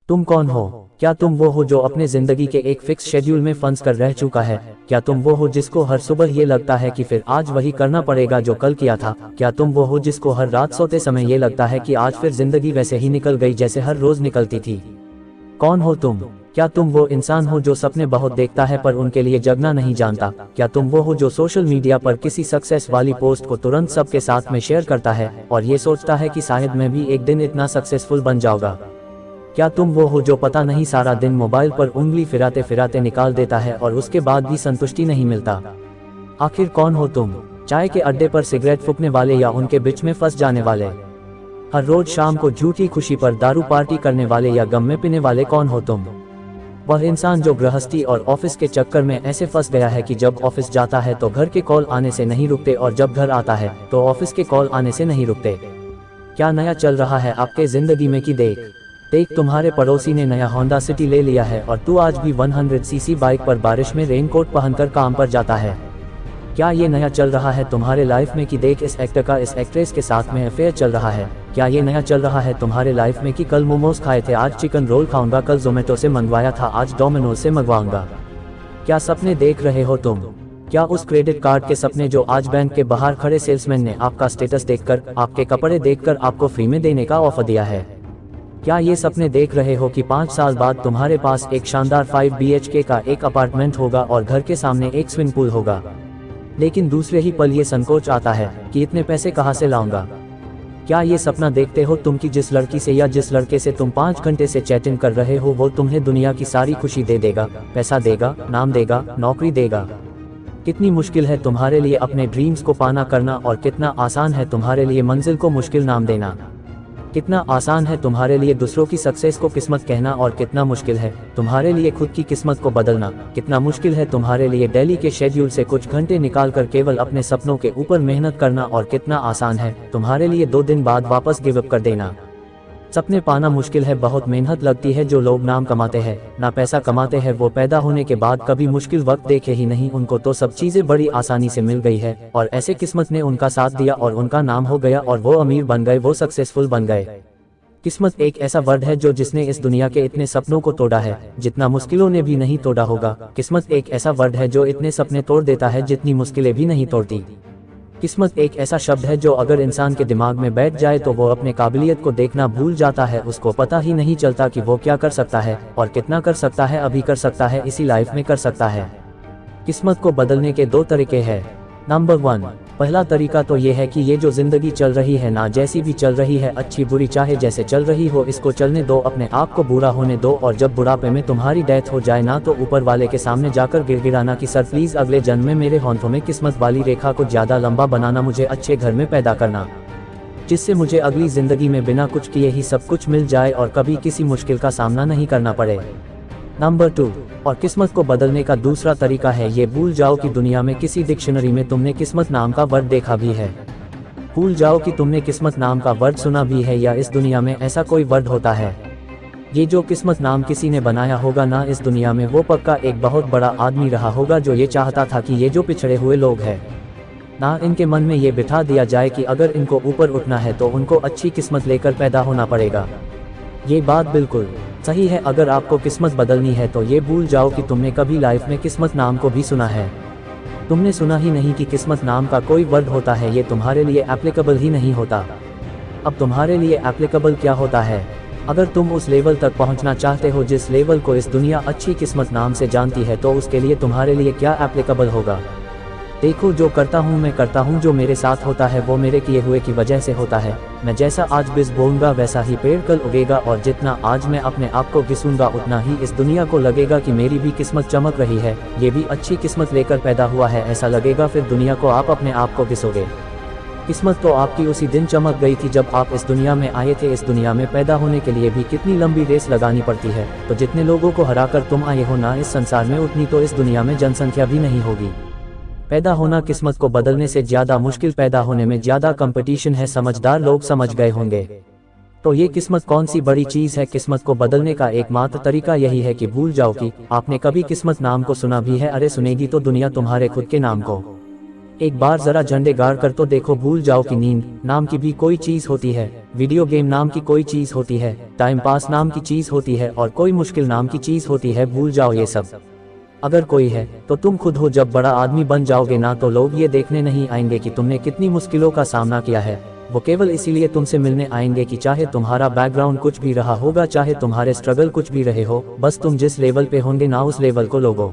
तुम कौन हो? क्या तुम वो हो जो अपने जिंदगी के एक फिक्स शेड्यूल में फंस कर रह चुका है? क्या तुम वो हो जिसको हर सुबह ये लगता है कि फिर आज वही करना पड़ेगा जो कल किया था? क्या तुम वो हो जिसको हर रात सोते समय ये लगता है कि आज फिर जिंदगी वैसे ही निकल गई जैसे हर रोज निकलती थी? कौन हो तुम? क्या तुम वो इंसान हो जो सपने बहुत देखता है पर उनके लिए जगना नहीं जानता? क्या तुम वो हो जो सोशल मीडिया पर किसी सक्सेस वाली पोस्ट को तुरंत सबके साथ में शेयर करता है और ये सोचता है कि शायद मैं भी एक दिन इतना सक्सेसफुल बन जाऊंगा? क्या तुम वो हो जो पता नहीं सारा दिन मोबाइल पर उंगली फिराते फिराते निकाल देता है और उसके बाद भी संतुष्टि नहीं मिलता? आखिर कौन हो तुम? चाय के अड्डे पर सिगरेट फूकने वाले या उनके बीच में फंस जाने वाले? हर रोज शाम को झूठी खुशी पर दारू पार्टी करने वाले या गम में पीने वाले? कौन हो तुम? वह इंसान जो गृहस्थी और ऑफिस के चक्कर में ऐसे फंस गया है कि जब ऑफिस जाता है तो घर के कॉल आने से नहीं रुकते और जब घर आता है तो ऑफिस के कॉल आने से नहीं रुकते। क्या नया चल रहा है आपके जिंदगी में? कि देख तुम्हारे पड़ोसी ने नया होंडा सिटी ले लिया है और तू आज भी 100 सीसी बाइक पर बारिश में रेनकोट पहनकर काम पर जाता है। क्या ये नया चल रहा है तुम्हारे लाइफ में? कि देख इस एक्टर का इस एक्ट्रेस के साथ में अफेयर चल रहा है। क्या ये नया चल रहा है तुम्हारे लाइफ में? कि कल मोमोज खाए थे, आज चिकन रोल खाऊंगा, कल जोमेटो से मंगवाया था, आज डोमिनोज से मंगवाऊंगा। क्या सपने देख रहे हो तुम? क्या उस क्रेडिट कार्ड के सपने जो आज बैंक के बाहर खड़े सेल्समैन ने आपका स्टेटस देखकर, आपके कपड़े देखकर आपको फ्री में देने का ऑफर दिया है? क्या ये सपने देख रहे हो कि 5 साल बाद तुम्हारे पास एक शानदार 5 BHK का एक अपार्टमेंट होगा और घर के सामने एक स्विमिंग पूल होगा, लेकिन दूसरे ही पल ये संकोच आता है कि इतने पैसे कहाँ से लाऊंगा? क्या ये सपना देखते हो तुम कि जिस लड़की से या जिस लड़के से तुम 5 घंटे से चैटिंग कर रहे हो वो तुम्हें दुनिया की सारी खुशी दे देगा, पैसा देगा, नाम देगा, नौकरी देगा? कितनी मुश्किल है तुम्हारे लिए अपने ड्रीम्स को पाना करना और कितना आसान है तुम्हारे लिए मंजिल को मुश्किल नाम देना। कितना आसान है तुम्हारे लिए दूसरों की सक्सेस को किस्मत कहना और कितना मुश्किल है तुम्हारे लिए खुद की किस्मत को बदलना। कितना मुश्किल है तुम्हारे लिए डेली के शेड्यूल से कुछ घंटे निकालकर केवल अपने सपनों के ऊपर मेहनत करना और कितना आसान है तुम्हारे लिए 2 दिन बाद वापस गिव अप कर देना। सपने पाना मुश्किल है, बहुत मेहनत लगती है। जो लोग नाम कमाते हैं ना पैसा कमाते हैं वो पैदा होने के बाद कभी मुश्किल वक्त देखे ही नहीं। उनको तो सब चीजें बड़ी आसानी से मिल गई है और ऐसे किस्मत ने उनका साथ दिया और उनका नाम हो गया और वो अमीर बन गए, वो सक्सेसफुल बन गए। किस्मत एक ऐसा वर्ड है जो जिसने इस दुनिया के इतने सपनों को तोड़ा है जितना मुश्किलों ने भी नहीं तोड़ा होगा। किस्मत एक ऐसा वर्ड है जो इतने सपने तोड़ देता है जितनी मुश्किलें भी नहीं तोड़ती। किस्मत एक ऐसा शब्द है जो अगर इंसान के दिमाग में बैठ जाए तो वो अपने काबिलियत को देखना भूल जाता है। उसको पता ही नहीं चलता कि वो क्या कर सकता है और कितना कर सकता है, अभी कर सकता है, इसी लाइफ में कर सकता है। किस्मत को बदलने के 2 तरीके हैं। नंबर 1, पहला तरीका तो ये है कि ये जो जिंदगी चल रही है ना, जैसी भी चल रही है, अच्छी बुरी चाहे जैसे चल रही हो, इसको चलने दो, अपने आप को बुरा होने दो और जब बुढ़ापे में तुम्हारी डेथ हो जाए ना तो ऊपर वाले के सामने जाकर गिड़गिड़ाना कि सर प्लीज अगले जन्म में मेरे होंठों में किस्मत वाली रेखा को ज्यादा लंबा बनाना, मुझे अच्छे घर में पैदा करना जिससे मुझे अगली जिंदगी में बिना कुछ किए ही सब कुछ मिल जाए और कभी किसी मुश्किल का सामना नहीं करना पड़े। नंबर 2, और किस्मत को बदलने का दूसरा तरीका है ये भूल जाओ कि दुनिया में किसी डिक्शनरी में तुमने किस्मत नाम का वर्ड देखा भी है। भूल जाओ कि तुमने किस्मत नाम का वर्ड सुना भी है या इस दुनिया में ऐसा कोई वर्ड होता है। ये जो किस्मत नाम किसी ने बनाया होगा ना, इस दुनिया में वो पक्का एक बहुत बड़ा आदमी रहा होगा जो ये चाहता था कि ये जो पिछड़े हुए लोग हैं ना, इनके मन में ये बिठा दिया जाए कि अगर इनको ऊपर उठना है तो उनको अच्छी किस्मत लेकर पैदा होना पड़ेगा। ये बात बिल्कुल सही है। अगर आपको किस्मत बदलनी है तो ये भूल जाओ कि तुमने कभी लाइफ में किस्मत नाम को भी सुना है। तुमने सुना ही नहीं कि किस्मत नाम का कोई वर्ड होता है, ये तुम्हारे लिए एप्लीकेबल ही नहीं होता। अब तुम्हारे लिए एप्लीकेबल क्या होता है? अगर तुम उस लेवल तक पहुंचना चाहते हो जिस लेवल को इस दुनिया अच्छी किस्मत नाम से जानती है तो उसके लिए तुम्हारे लिए क्या एप्लीकेबल होगा? देखो, जो करता हूँ मैं करता हूँ, जो मेरे साथ होता है वो मेरे किए हुए की वजह से होता है। मैं जैसा आज बीज बोऊंगा वैसा ही पेड़ कल उगेगा और जितना आज मैं अपने आप को घिसूंगा उतना ही इस दुनिया को लगेगा कि मेरी भी किस्मत चमक रही है, ये भी अच्छी किस्मत लेकर पैदा हुआ है, ऐसा लगेगा। फिर दुनिया को आप अपने आप को घिसोगे। किस्मत तो आपकी उसी दिन चमक गई थी जब आप इस दुनिया में आए थे। इस दुनिया में पैदा होने के लिए भी कितनी लंबी रेस लगानी पड़ती है, तो जितने लोगों को हराकर तुम आए हो ना इस संसार में, उतनी तो इस दुनिया में जनसंख्या भी नहीं होगी। पैदा होना किस्मत को बदलने से ज्यादा मुश्किल, पैदा होने में ज्यादा कंपटीशन है, समझदार लोग समझ गए होंगे। तो ये किस्मत कौन सी बड़ी चीज है? किस्मत को बदलने का एकमात्र तरीका यही है कि भूल जाओ कि आपने कभी किस्मत नाम को सुना भी है। अरे सुनेगी तो दुनिया तुम्हारे खुद के नाम को। एक बार जरा झंडे गाड़ कर तो देखो, भूल जाओ कि नींद नाम की भी कोई चीज होती है, वीडियो गेम नाम की कोई चीज होती है, टाइम पास नाम की चीज होती है और कोई मुश्किल नाम की चीज होती है। भूल जाओ ये सब। अगर कोई है तो तुम खुद हो। जब बड़ा आदमी बन जाओगे ना तो लोग ये देखने नहीं आएंगे कि तुमने कितनी मुश्किलों का सामना किया है, वो केवल इसीलिए तुमसे मिलने आएंगे कि चाहे तुम्हारा बैकग्राउंड कुछ भी रहा होगा, चाहे तुम्हारे स्ट्रगल कुछ भी रहे हो, बस तुम जिस लेवल पे होंगे ना उस लेवल को लोगों